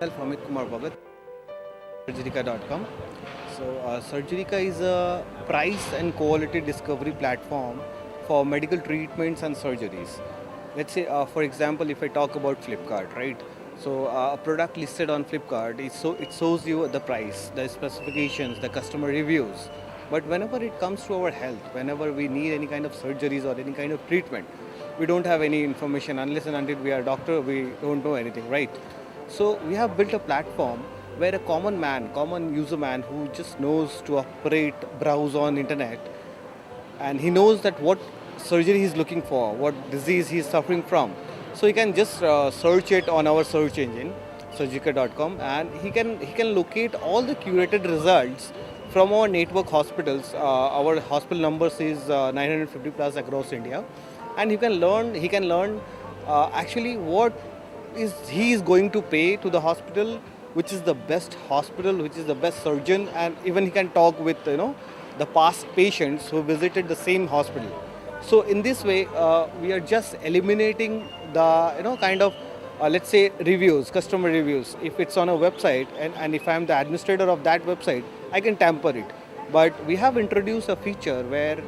Myself Amit Kumar Bhagat, Surgerica.com. Surgerica is a price and quality discovery platform for medical treatments and surgeries. Let's say, for example, if I talk about Flipkart, right? A product listed on Flipkart it shows you the price, the specifications, the customer reviews. But whenever it comes to our health, whenever we need any kind of surgeries or any kind of treatment, we don't have any information unless and until we are a doctor. We don't know anything, right? So we have built a platform where a common user man who just knows to operate, browse on internet, and he knows that what surgery he's looking for, what disease he's suffering from. So he can just search it on our search engine, surgica.com, and he can locate all the curated results from our network hospitals. Our hospital numbers is 950 plus across India, and he can learn actually what is he is going to pay to the hospital, which is the best hospital, which is the best surgeon, and even he can talk with the past patients who visited the same hospital. So in this way, we are just eliminating the kind of let's say reviews, customer reviews. If it's on a website and if I'm the administrator of that website, I can tamper it. But we have introduced a feature where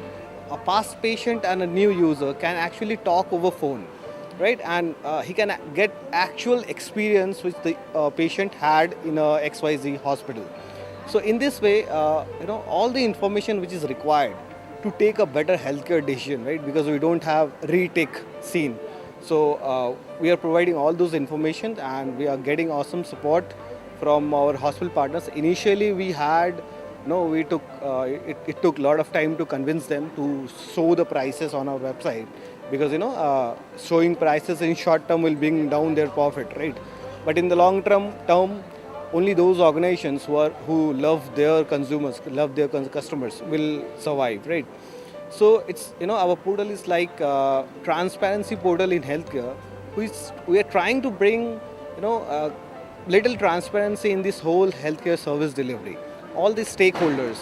a past patient and a new user can actually talk over phone, right? And he can get actual experience which the patient had in a XYZ hospital. So in this way, all the information which is required to take a better healthcare decision, right? Because we don't have retake scene. So we are providing all those information and we are getting awesome support from our hospital partners. Initially, we had no, we took it took a lot of time to convince them to show the prices on our website because showing prices in short term will bring down their profit, right? But in the long term, only those organizations who love their consumers, love their customers will survive, right? So it's our portal is like transparency portal in healthcare. We are trying to bring little transparency in this whole healthcare service delivery. All the stakeholders,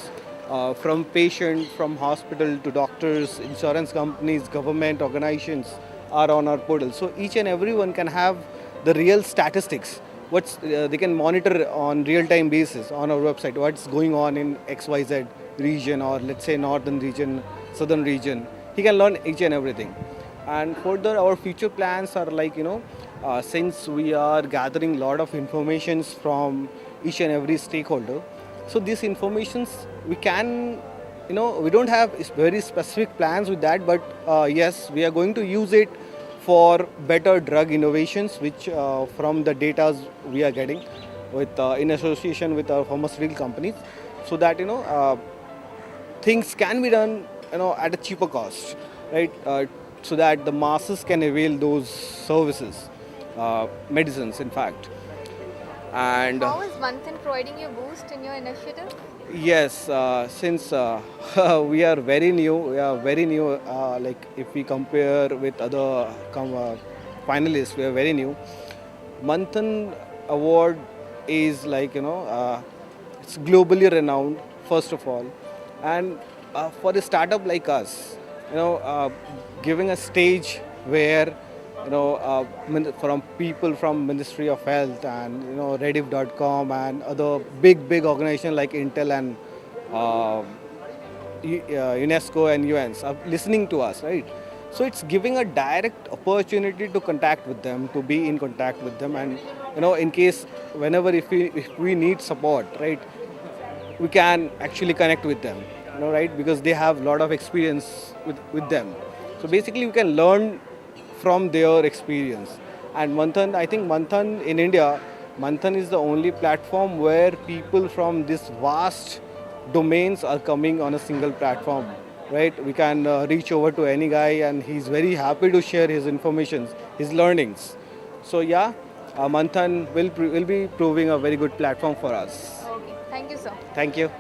from patient, from hospital to doctors, insurance companies, government organizations, are on our portal. So each and everyone can have the real statistics. They can monitor on real-time basis on our website what's going on in XYZ region, or let's say northern region, southern region. He can learn each and everything. And further, our future plans are like since we are gathering a lot of informations from each and every stakeholder. So these informations we can, we don't have very specific plans with that, but yes, we are going to use it for better drug innovations, which from the data we are getting with in association with our pharmaceutical companies, so that things can be done at a cheaper cost, right? So that the masses can avail those services, medicines, in fact. And How is Manthan providing you a boost in your initiative? yes, since we are very new. Like if we compare with other finalists, we are very new. Manthan Award is like it's globally renowned first of all, and for a startup like us, giving a stage where from people from Ministry of Health and Rediff.com and other big organizations like Intel and uh, UNESCO and UNs are listening to us, right? So it's giving a direct opportunity to contact with them, to be in contact with them, and in case whenever if we need support, right, we can actually connect with them, right? Because they have a lot of experience with them. So basically, we can learn from their experience. And Manthan, I think Manthan in India, Manthan is the only platform where people from this vast domains are coming on a single platform, right? We can reach over to any guy and he's very happy to share his information, his learnings. So yeah, Manthan will be proving a very good platform for us. Okay, thank you, sir. Thank you.